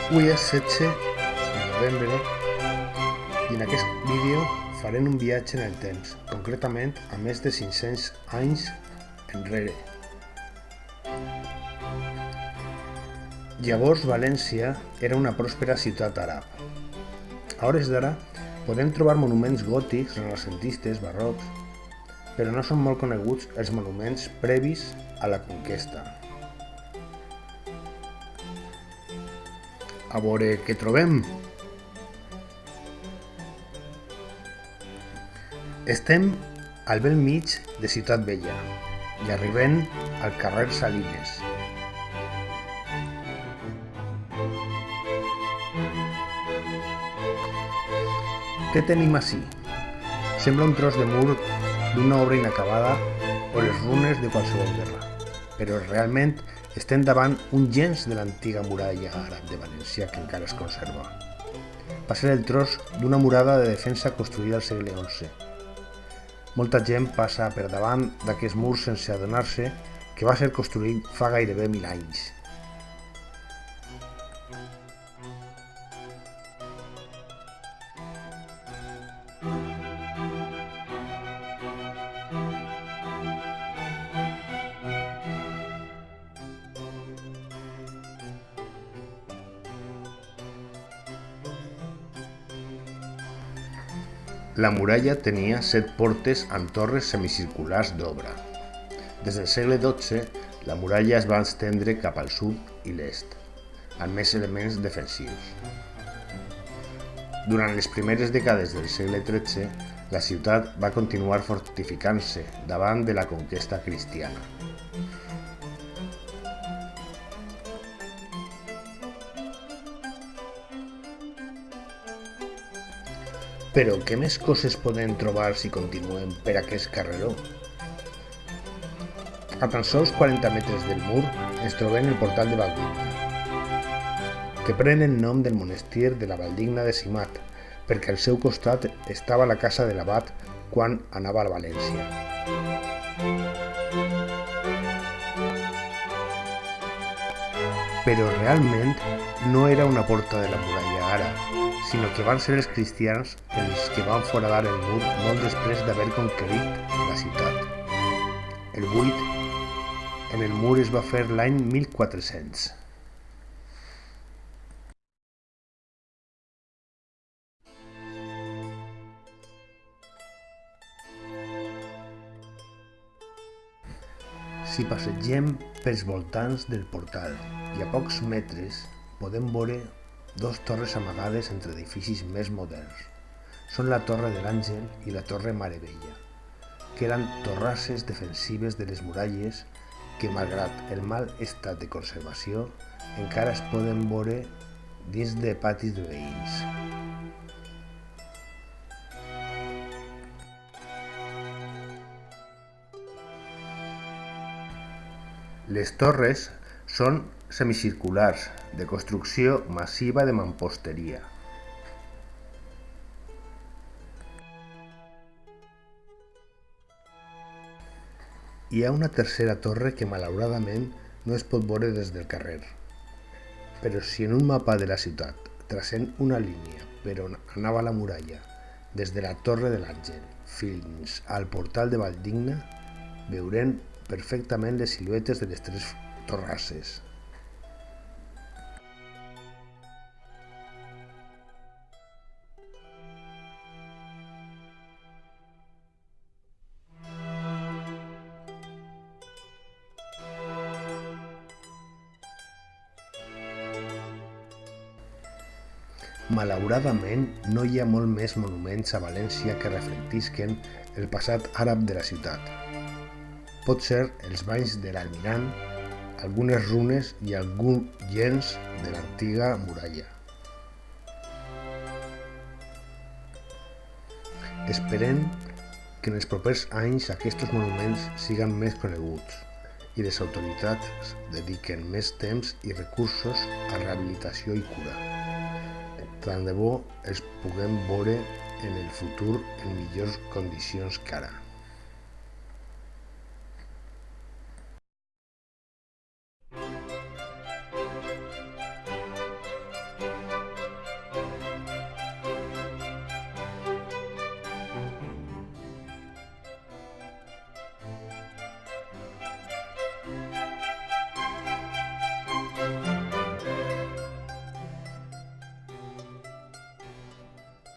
Avui és 16 de novembre i en aquest vídeo farem un viatge en el temps, concretament a més de 500 anys enrere. Llavors València era una pròspera ciutat àrab. A hores d'ara podem trobar monuments gòtics, renacentistes, barrocs, però no són molt coneguts els monuments previs a la conquesta. A veure què trobem. Estem al bell mig de Ciutat Vella i arribem al carrer Salines. Què tenim ací? Sembla un tros de mur d'una obra inacabada o les runes de qualsevol guerra, però realment estem davant un gens de l'antiga muralla àrab de València que encara es conserva. Va ser el tros d'una murada de defensa construïda al segle XI. Molta gent passa per davant d'aquest mur sense adonar-se que va ser construït fa gairebé 1000 anys. La muralla tenia 7 portes amb torres semicirculars d'obra. Des del segle XII, la muralla es va estendre cap al sud i l'est, amb més elements defensius. Durant les primeres dècades del segle XIII, la ciutat va continuar fortificant-se davant de la conquesta cristiana. Però què més coses podem trobar si continuem per aquest carreró? A tan sols 40 metres del mur ens trobem el portal de Valldigna, que pren el nom del monestir de la Valldigna de Simat, perquè al seu costat estava la casa de l'abat quan anava a València. Però realment no era una porta de la muralla àrab, sinó que van ser els cristians els que van foradar el mur molt després d'haver conquerit la ciutat. El buit en el mur es va fer l'any 1400. Si passegem pels voltants del portal i a pocs metres podem veure 2 torres amagades entre edificis més moderns. Són la Torre de l'Àngel i la Torre Mare Vella, que eren torrasses defensives de les muralles que, malgrat el mal estat de conservació, encara es poden veure dins de patis de veïns. Les torres són semicirculars, de construcció massiva de mamposteria. Hi ha una tercera torre que malauradament no es pot veure des del carrer. Però si en un mapa de la ciutat tracem una línia per on anava la muralla, des de la Torre de l'Àngel fins al portal de Valldigna, veurem perfectament les siluetes de les 3 torrasses. Malauradament, no hi ha molt més monuments a València que reflectisquen el passat àrab de la ciutat. Pot ser els banys de l'Almirant, algunes runes i algun gens de l'antiga muralla. Esperem que en els propers anys aquests monuments siguin més coneguts i les autoritats dediquen més temps i recursos a rehabilitació i cura. Tant de bo els puguem veure en el futur en millors condicions que ara.